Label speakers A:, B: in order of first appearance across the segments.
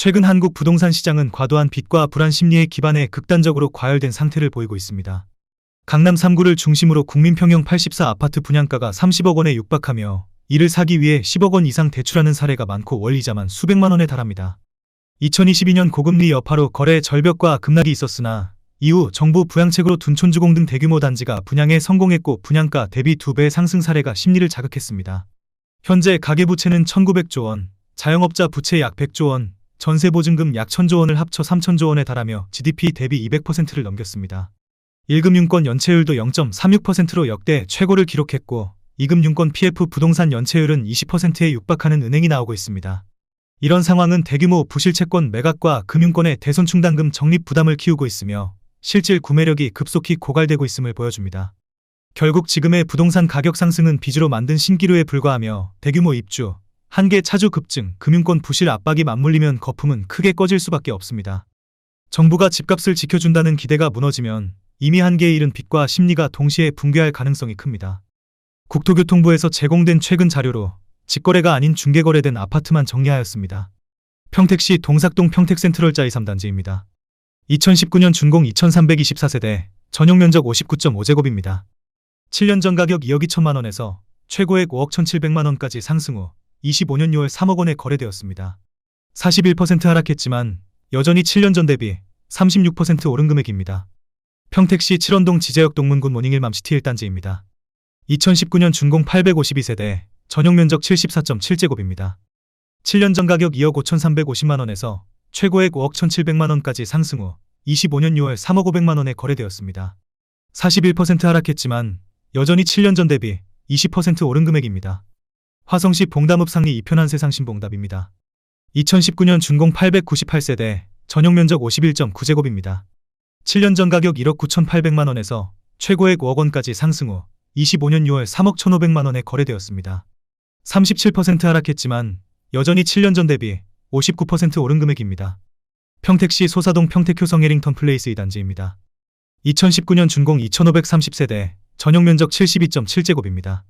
A: 최근 한국 부동산 시장은 과도한 빚과 불안 심리에 기반해 극단적으로 과열된 상태를 보이고 있습니다. 강남 3구를 중심으로 국민평형 84 아파트 분양가가 30억 원에 육박하며 이를 사기 위해 10억 원 이상 대출하는 사례가 많고 월 이자만 수백만 원에 달합니다. 2022년 고금리 여파로 거래 절벽과 급락이 있었으나 이후 정부 부양책으로 둔촌주공 등 대규모 단지가 분양에 성공했고 분양가 대비 2배 상승 사례가 심리를 자극했습니다. 현재 가계부채는 1,900조 원, 자영업자 부채 약 100조 원, 전세보증금 약 1,000조 원을 합쳐 3,000조 원에 달하며 GDP 대비 200%를 넘겼습니다. 1금융권 연체율도 0.36%로 역대 최고를 기록했고 2금융권 PF 부동산 연체율은 20%에 육박하는 은행이 나오고 있습니다. 이런 상황은 대규모 부실채권 매각과 금융권의 대손충당금 적립 부담을 키우고 있으며 실질 구매력이 급속히 고갈되고 있음을 보여줍니다. 결국 지금의 부동산 가격 상승은 빚으로 만든 신기루에 불과하며 대규모 입주, 한계 차주 급증, 금융권 부실 압박이 맞물리면 거품은 크게 꺼질 수밖에 없습니다. 정부가 집값을 지켜준다는 기대가 무너지면 이미 한계에 이른 빚과 심리가 동시에 붕괴할 가능성이 큽니다. 국토교통부에서 제공된 최근 자료로 직거래가 아닌 중개거래된 아파트만 정리하였습니다. 평택시 동삭동 평택센트럴자 23단지입니다. 2019년 준공 2324세대, 전용면적 59.5제곱입니다. 7년 전 가격 2억 2천만 원에서 최고액 5억 1,700만 원까지 상승 후 25년 6월 3억 원에 거래되었습니다. 41% 하락했지만 여전히 7년 전 대비 36% 오른 금액입니다. 평택시 칠원동 지제역 동문군 모닝힐맘시티 1단지입니다. 2019년 준공 852세대, 전용면적 74.7제곱입니다. 7년 전 가격 2억 5,350만 원에서 최고액 5억 1,700만 원까지 상승 후 25년 6월 3억 500만 원에 거래되었습니다. 41% 하락했지만 여전히 7년 전 대비 20% 오른 금액입니다. 화성시 봉담읍 상리 2편 한세상 신봉답입니다. 2019년 준공 898세대, 전용면적 51.9제곱입니다. 7년 전 가격 1억 9,800만 원에서 최고액 5억 원까지 상승 후 25년 6월 3억 1,500만 원에 거래되었습니다. 37% 하락했지만 여전히 7년 전 대비 59% 오른 금액입니다. 평택시 소사동 평택효성 해링턴 플레이스 2단지입니다. 2019년 준공 2,530세대, 전용면적 72.7제곱입니다.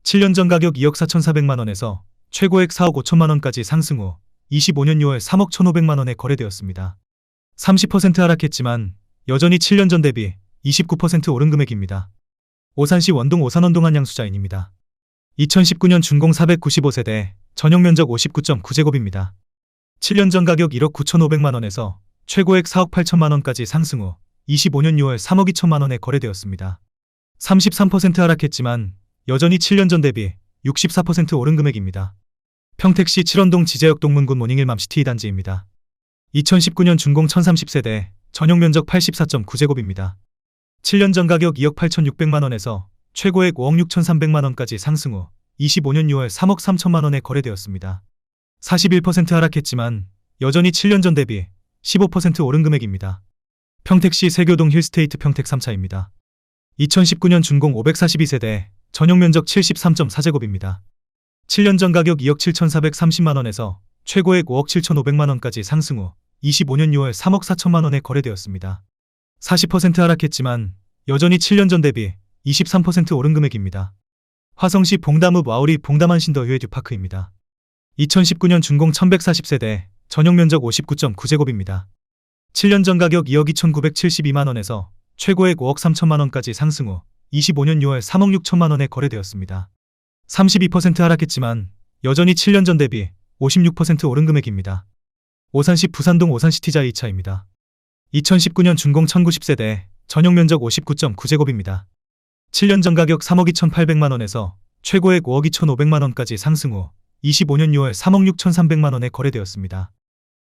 A: 7년 전 가격 2억 4,400만 원에서 최고액 4억 5천만 원까지 상승 후 25년 6월 3억 1,500만 원에 거래되었습니다. 30% 하락했지만 여전히 7년 전 대비 29% 오른 금액입니다. 오산시 원동 오산원동 한양수자인입니다. 2019년 준공 495세대, 전용면적 59.9제곱입니다. 7년 전 가격 1억 9,500만 원에서 최고액 4억 8천만 원까지 상승 후 25년 6월 3억 2천만 원에 거래되었습니다. 33% 하락했지만 여전히 7년 전 대비 64% 오른 금액입니다. 평택시 칠원동 지제역 동문군 모닝힐맘시티 2단지입니다. 2019년 준공 1,030세대, 전용면적 84.9제곱입니다. 7년 전 가격 2억 8,600만 원에서 최고액 5억 6,300만 원까지 상승 후 25년 6월 3억 3천만 원에 거래되었습니다. 41% 하락했지만 여전히 7년 전 대비 15% 오른 금액입니다. 평택시 세교동 힐스테이트 평택 3차입니다. 2019년 준공 542세대, 전용면적 73.4제곱입니다. 7년 전 가격 2억 7,430만 원에서 최고액 5억 7,500만 원까지 상승 후 25년 6월 3억 4천만 원에 거래되었습니다. 40% 하락했지만 여전히 7년 전 대비 23% 오른 금액입니다. 화성시 봉담읍 와우리 봉담한신더 휴에듀파크입니다. 2019년 준공 1,140세대, 전용면적 59.9제곱입니다. 7년 전 가격 2억 2,972만 원에서 최고액 5억 3천만 원까지 상승 후 25년 6월 3억 6천만 원에 거래되었습니다. 32% 하락했지만 여전히 7년 전 대비 56% 오른 금액입니다. 오산시 부산동 오산시티자 2차입니다. 2019년 준공 1,090세대, 전용면적 59.9제곱입니다. 7년 전 가격 3억 2,800만 원에서 최고액 5억 2,500만 원까지 상승 후 25년 6월 3억 6,300만 원에 거래되었습니다.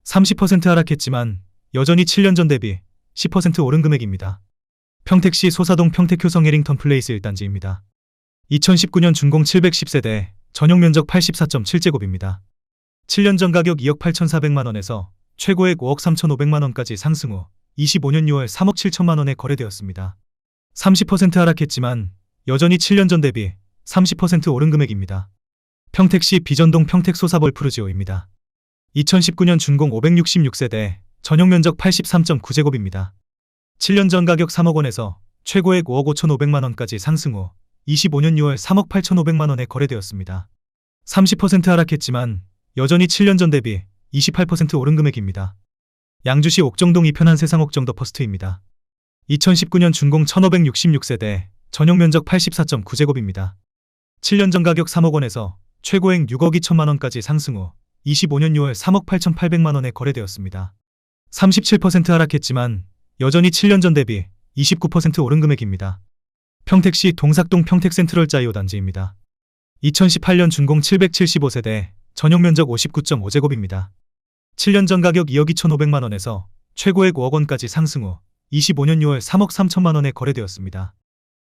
A: 30% 하락했지만 여전히 7년 전 대비 10% 오른 금액입니다. 평택시 소사동 평택효성 해링턴 플레이스 1단지입니다. 2019년 준공 710세대, 전용면적 84.7제곱입니다. 7년 전 가격 2억 8,400만 원에서 최고액 5억 3,500만 원까지 상승 후 25년 6월 3억 7천만 원에 거래되었습니다. 30% 하락했지만 여전히 7년 전 대비 30% 오른 금액입니다. 평택시 비전동 평택소사벌 푸르지오입니다. 2019년 준공 566세대, 전용면적 83.9제곱입니다. 7년 전 가격 3억 원에서 최고액 5억 5,500만 원까지 상승 후 25년 6월 3억 8,500만 원에 거래되었습니다. 30% 하락했지만 여전히 7년 전 대비 28% 오른 금액입니다. 양주시 옥정동 2편한 세상 옥정 더 퍼스트입니다. 2019년 준공 1566세대, 전용 면적 84.9제곱입니다. 7년 전 가격 3억 원에서 최고액 6억 2천만 원까지 상승 후 25년 6월 3억 8,800만 원에 거래되었습니다. 37% 하락했지만 여전히 7년 전 대비 29% 오른 금액입니다. 평택시 동삭동 평택센트럴 짜이오 단지입니다. 2018년 준공 775세대, 전용 면적 59.5제곱입니다. 7년 전 가격 2억 2,500만 원에서 최고액 5억 원까지 상승 후 25년 6월 3억 3천만 원에 거래되었습니다.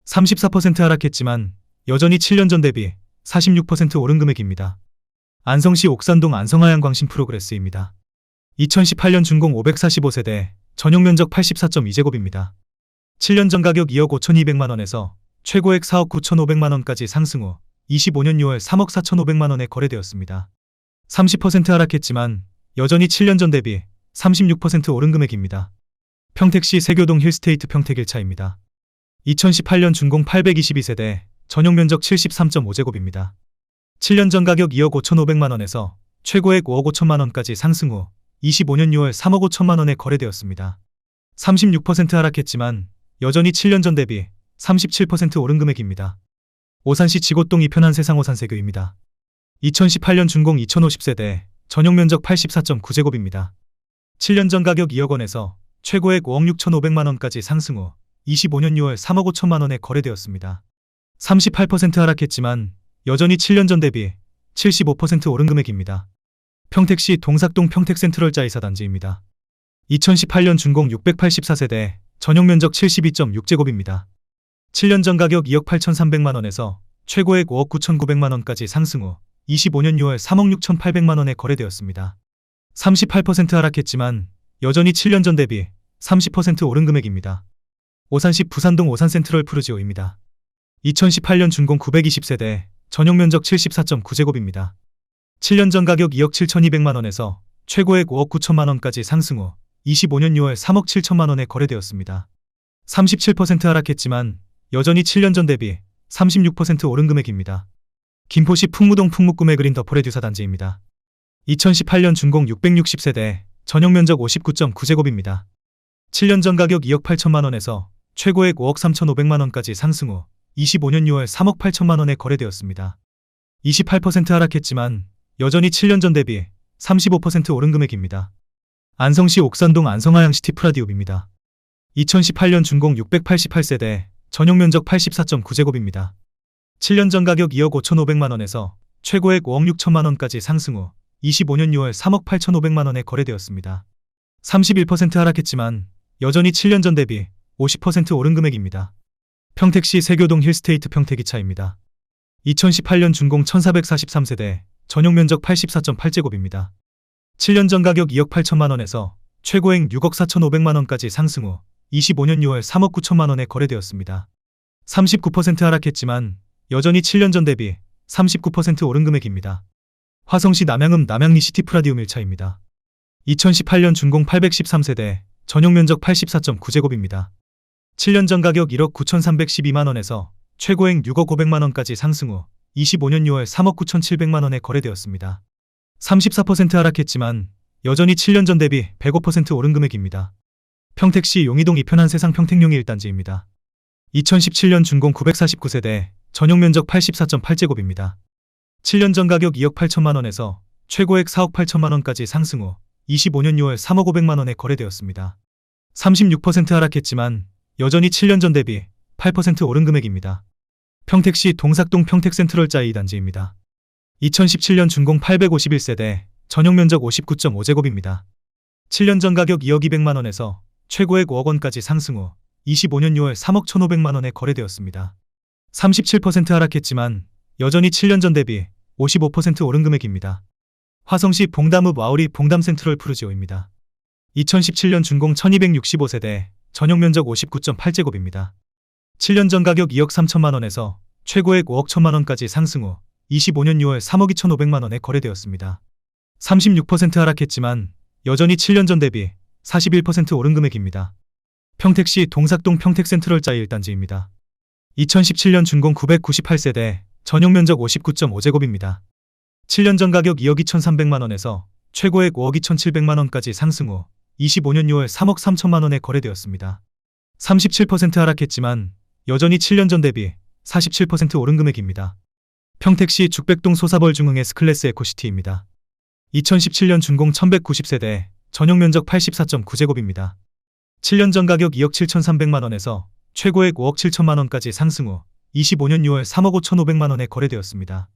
A: 34% 하락했지만 여전히 7년 전 대비 46% 오른 금액입니다. 안성시 옥산동 안성하양 광신 프로그레스입니다. 2018년 준공 545세대, 전용 면적 84.2제곱입니다. 7년 전 가격 2억 5,200만 원에서 최고액 4억 9,500만 원까지 상승 후 25년 6월 3억 4,500만 원에 거래되었습니다. 30% 하락했지만 여전히 7년 전 대비 36% 오른 금액입니다. 평택시 세교동 힐스테이트 평택 1차입니다. 2018년 준공 822세대, 전용 면적 73.5제곱입니다. 7년 전 가격 2억 5,500만 원에서 최고액 5억 5천만 원까지 상승 후 25년 6월 3억 5천만 원에 거래되었습니다. 36% 하락했지만 여전히 7년 전 대비 37% 오른 금액입니다. 오산시 지곡동 2편한 세상 오산세교입니다. 2018년 준공 2050세대, 전용 면적 84.9제곱입니다. 7년 전 가격 2억 원에서 최고액 5억 6,500만 원까지 상승 후 25년 6월 3억 5천만 원에 거래되었습니다. 38% 하락했지만 여전히 7년 전 대비 75% 오른 금액입니다. 평택시 동삭동 평택센트럴 짜이사 단지입니다. 2018년 준공 684세대, 전용 면적 72.6제곱입니다. 7년 전 가격 2억 8,300만 원에서 최고액 5억 9,900만 원까지 상승 후 25년 6월 3억 6,800만 원에 거래되었습니다. 38% 하락했지만 여전히 7년 전 대비 30% 오른 금액입니다. 오산시 부산동 오산센트럴 푸르지오입니다. 2018년 준공 920세대, 전용 면적 74.9제곱입니다. 7년 전 가격 2억 7,200만 원에서 최고액 5억 9천만 원까지 상승 후 25년 6월 3억 7천만 원에 거래되었습니다. 37% 하락했지만 여전히 7년 전 대비 36% 오른 금액입니다. 김포시 풍무동 풍무꿈의 그린 더 포레듀사 단지입니다. 2018년 준공 660세대, 전용 면적 59.9제곱입니다. 7년 전 가격 2억 8천만 원에서 최고액 5억 3,500만 원까지 상승 후 25년 6월 3억 8천만 원에 거래되었습니다. 28% 하락했지만 여전히 7년 전 대비 35% 오른 금액입니다. 안성시 옥산동 안성하양 시티 프라디움입니다. 2018년 준공 688세대, 전용 면적 84.9제곱입니다. 7년 전 가격 2억 5,500만 원에서 최고액 5억 6천만 원까지 상승 후 25년 6월 3억 8,500만 원에 거래되었습니다. 31% 하락했지만 여전히 7년 전 대비 50% 오른 금액입니다. 평택시 세교동 힐스테이트 평택 2차입니다. 2018년 준공 1443세대, 전용 면적 84.8제곱입니다. 7년 전 가격 2억 8천만 원에서 최고액 6억 4,500만 원까지 상승 후 25년 6월 3억 9천만 원에 거래되었습니다. 39% 하락했지만 여전히 7년 전 대비 39% 오른 금액입니다. 화성시 남양읍 남양리 시티 프라디움 1차입니다. 2018년 준공 813세대, 전용 면적 84.9제곱입니다. 7년 전 가격 1억 9,312만 원에서 최고액 6억 500만 원까지 상승 후 25년 6월 3억 9,700만 원에 거래되었습니다. 34% 하락했지만 여전히 7년 전 대비 105% 오른 금액입니다. 평택시 용이동 2편한 세상 평택용이 1단지입니다. 2017년 준공 949세대, 전용 면적 84.8제곱입니다. 7년 전 가격 2억 8천만 원에서 최고액 4억 8천만 원까지 상승 후 25년 6월 3억 500만 원에 거래되었습니다. 36% 하락했지만 여전히 7년 전 대비 8% 오른 금액입니다. 평택시 동삭동 평택센트럴 짜이 단지입니다. 2017년 준공 851세대, 전용 면적 59.5제곱입니다. 7년 전 가격 2억 200만 원에서 최고액 5억 원까지 상승 후 25년 6월 3억 1,500만 원에 거래되었습니다. 37% 하락했지만 여전히 7년 전 대비 55% 오른 금액입니다. 화성시 봉담읍 와우리 봉담 센트럴 푸르지오입니다. 2017년 준공 1265세대, 전용 면적 59.8제곱입니다. 7년 전 가격 2억 3천만 원에서 최고액 5억 1천만 원까지 상승 후 25년 6월 3억 2,500만 원에 거래되었습니다. 36% 하락했지만 여전히 7년 전 대비 41% 오른 금액입니다. 평택시 동삭동 평택센트럴 짜이 1단지입니다. 2017년 준공 998세대, 전용 면적 59.5제곱입니다. 7년 전 가격 2억 2,300만 원에서 최고액 5억 2,700만 원까지 상승 후 25년 6월 3억 3천만 원에 거래되었습니다. 37% 하락했지만 여전히 7년 전 대비 47% 오른 금액입니다. 평택시 죽백동 소사벌 중흥의 S클래스 에코시티입니다. 2017년 준공 1190세대, 전용 면적 84.9제곱입니다. 7년 전 가격 2억 7,300만 원에서 최고액 5억 7천만 원까지 상승 후 25년 6월 3억 5,500만 원에 거래되었습니다.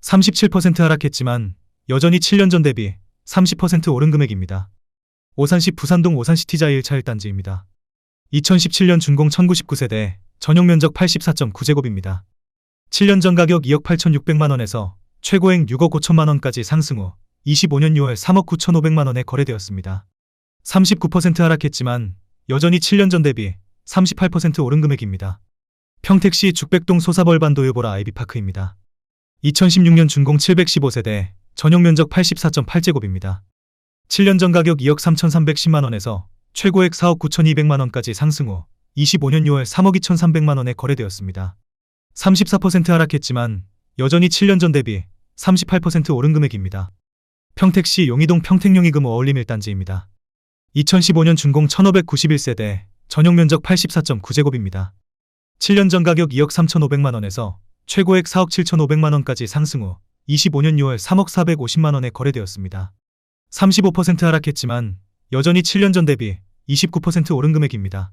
A: 37% 하락했지만 여전히 7년 전 대비 30% 오른 금액입니다. 오산시 부산동 오산시티자 1차 1단지입니다. 2017년 준공 1099세대, 전용 면적 84.9제곱입니다. 7년 전 가격 2억 8,600만 원에서 최고액 6억 5천만 원까지 상승 후 25년 6월 3억 9,500만 원에 거래되었습니다. 39% 하락했지만 여전히 7년 전 대비 38% 오른 금액입니다. 평택시 죽백동 소사벌반 도요보라 아이비파크입니다. 2016년 준공 715세대, 전용 면적 84.8제곱입니다. 7년 전 가격 2억 3,310만 원에서 최고액 4억 9,200만 원까지 상승 후 25년 6월 3억 2,300만 원에 거래되었습니다. 34% 하락했지만 여전히 7년 전 대비 38% 오른 금액입니다. 평택시 용이동 평택용이금 어울림 1단지입니다. 2015년 준공 1591세대, 전용 면적 84.9제곱입니다. 7년 전 가격 2억 3,500만 원에서 최고액 4억 7,500만 원까지 상승 후 25년 6월 3억 450만 원에 거래되었습니다. 35% 하락했지만 여전히 7년 전 대비 29% 오른 금액입니다.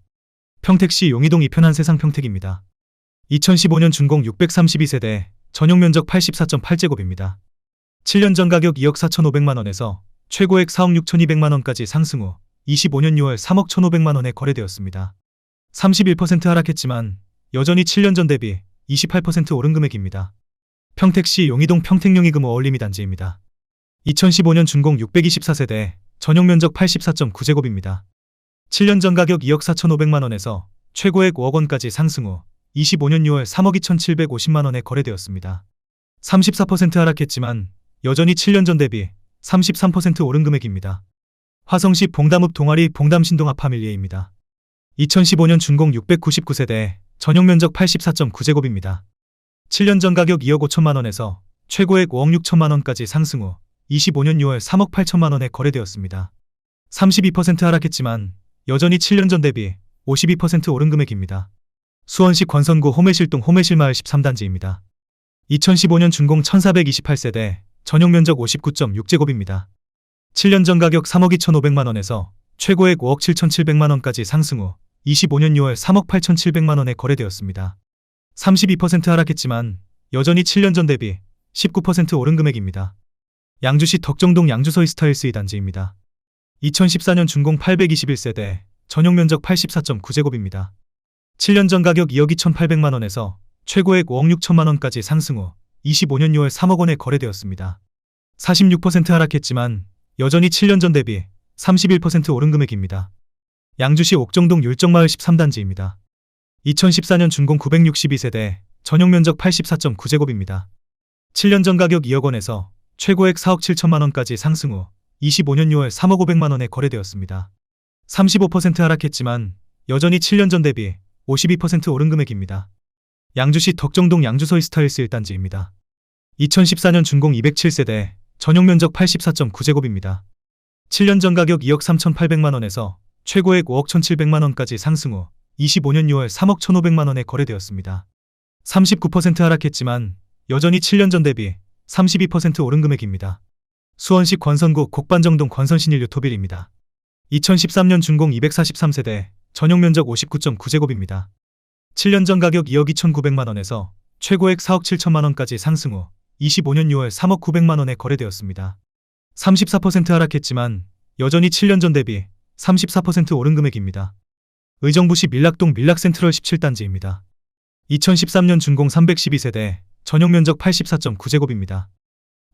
A: 평택시 용이동 이편한 세상 평택입니다. 2015년 준공 632세대, 전용 면적 84.8제곱입니다. 7년 전 가격 2억 4,500만 원에서 최고액 4억 6,200만 원까지 상승 후 25년 6월 3억 1,500만 원에 거래되었습니다. 31% 하락했지만 여전히 7년 전 대비 28% 오른 금액입니다. 평택시 용이동 평택용이금 어울림이 단지입니다. 2015년 준공 624세대, 전용 면적 84.9제곱입니다. 7년 전 가격 2억 4,500만 원에서 최고액 5억 원까지 상승 후 25년 6월 3억 2,750만 원에 거래되었습니다. 34% 하락했지만 여전히 7년 전 대비 33% 오른 금액입니다. 화성시 봉담읍 동아리 봉담신동아 파밀리에입니다. 2015년 준공 699세대, 전용 면적 84.9제곱입니다. 7년 전 가격 2억 5천만 원에서 최고액 5억 6천만 원까지 상승 후 25년 6월 3억 8천만 원에 거래되었습니다. 32% 하락했지만 여전히 7년 전 대비 52% 오른 금액입니다. 수원시 권선구 호매실동 호매실마을 13단지입니다. 2015년 준공 1428세대, 전용 면적 59.6제곱입니다. 7년 전 가격 3억 2,500만 원에서 최고액 5억 7,700만 원까지 상승 후 25년 6월 3억 8,700만 원에 거래되었습니다. 32% 하락했지만 여전히 7년 전 대비 19% 오른 금액입니다. 양주시 덕정동 양주서이 스타일스 2단지입니다. 2014년 준공 821세대, 전용 면적 84.9제곱입니다. 7년 전 가격 2억 2,800만 원에서 최고액 5억 6천만 원까지 상승 후 25년 6월 3억 원에 거래되었습니다. 46% 하락했지만 여전히 7년 전 대비 31% 오른 금액입니다. 양주시 옥정동 율정마을 13단지입니다. 2014년 준공 962세대, 전용 면적 84.9제곱입니다. 7년 전 가격 2억 원에서 최고액 4억 7천만 원까지 상승 후 25년 6월 3억 500만 원에 거래되었습니다. 35% 하락했지만 여전히 7년 전 대비 52% 오른 금액입니다. 양주시 덕정동 양주서이 스타일스 1단지입니다. 2014년 준공 207세대, 전용 면적 84.9제곱입니다. 7년 전 가격 2억 3,800만 원에서 최고액 5억 1,700만 원까지 상승 후 25년 6월 3억 1,500만 원에 거래되었습니다. 39% 하락했지만 여전히 7년 전 대비 32% 오른 금액입니다. 수원시 권선구 곡반정동 권선신일 유토빌입니다. 2013년 준공 243세대, 전용 면적 59.9제곱입니다. 7년 전 가격 2억 2,900만 원에서 최고액 4억 7천만 원까지 상승 후 25년 6월 3억 900만 원에 거래되었습니다. 34% 하락했지만 여전히 7년 전 대비 34% 오른 금액입니다. 의정부시 밀락동 밀락센트럴 17단지입니다. 2013년 준공 312세대, 전용 면적 84.9제곱입니다.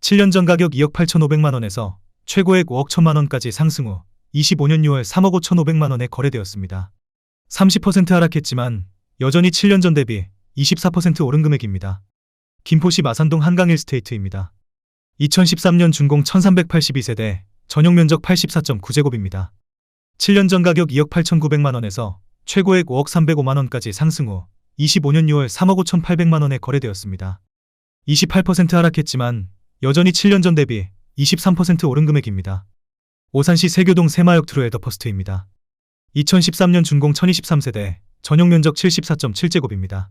A: 7년 전 가격 2억 8,500만 원에서 최고액 5억 1천만 원까지 상승 후 25년 6월 3억 5,500만 원에 거래되었습니다. 30% 하락했지만 여전히 7년 전 대비 24% 오른 금액입니다. 김포시 마산동 한강일스테이트입니다. 2013년 준공 1382세대, 전용 면적 84.9제곱입니다. 7년 전 가격 2억 8,900만 원에서 최고액 5억 305만 원까지 상승 후 25년 6월 3억 5,800만 원에 거래되었습니다. 28% 하락했지만 여전히 7년 전 대비 23% 오른 금액입니다. 오산시 세교동 새마역 트루 에더퍼스트입니다. 2013년 준공 1023세대, 전용 면적 74.7제곱입니다.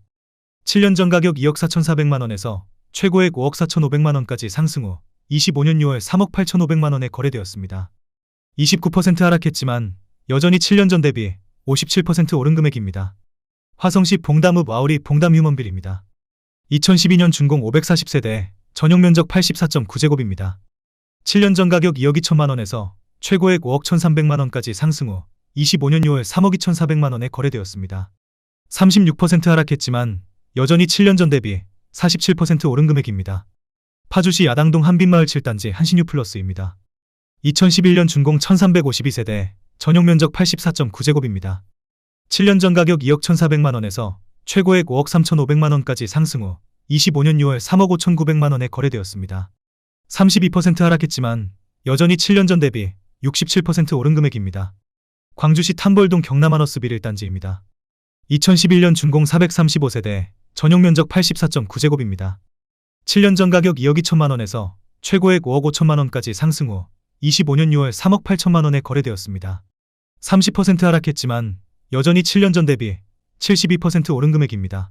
A: 7년 전 가격 2억 4,400만원에서 최고액 5억 4,500만원까지 상승 후 25년 6월 3억 8,500만원에 거래되었습니다. 29% 하락했지만 여전히 7년 전 대비 57% 오른 금액입니다. 화성시 봉담읍 와우리 봉담 휴먼빌입니다. 2012년 준공 540세대, 전용 면적 84.9제곱입니다. 7년 전 가격 2억 2천만원에서 최고액 5억 1,300만원까지 상승 후 25년 6월 3억 2,400만원에 거래되었습니다. 36% 하락했지만 여전히 7년 전 대비 47% 오른 금액입니다. 파주시 야당동 한빛마을 7단지 한신유 플러스입니다. 2011년 준공 1352세대, 전용 면적 84.9제곱입니다. 7년 전 가격 2억 1,400만원에서 최고액 5억 3,500만원까지 상승 후 25년 6월 3억 5,900만원에 거래되었습니다. 32% 하락했지만 여전히 7년 전 대비 67% 오른 금액입니다. 광주시 탐벌동 경남하너스빌 1단지입니다. 2011년 준공 435세대, 전용 면적 84.9제곱입니다. 7년 전 가격 2억 2천만원에서 최고액 5억 5천만원까지 상승 후 25년 6월 3억 8천만원에 거래되었습니다. 30% 하락했지만 여전히 7년 전 대비 72% 오른 금액입니다.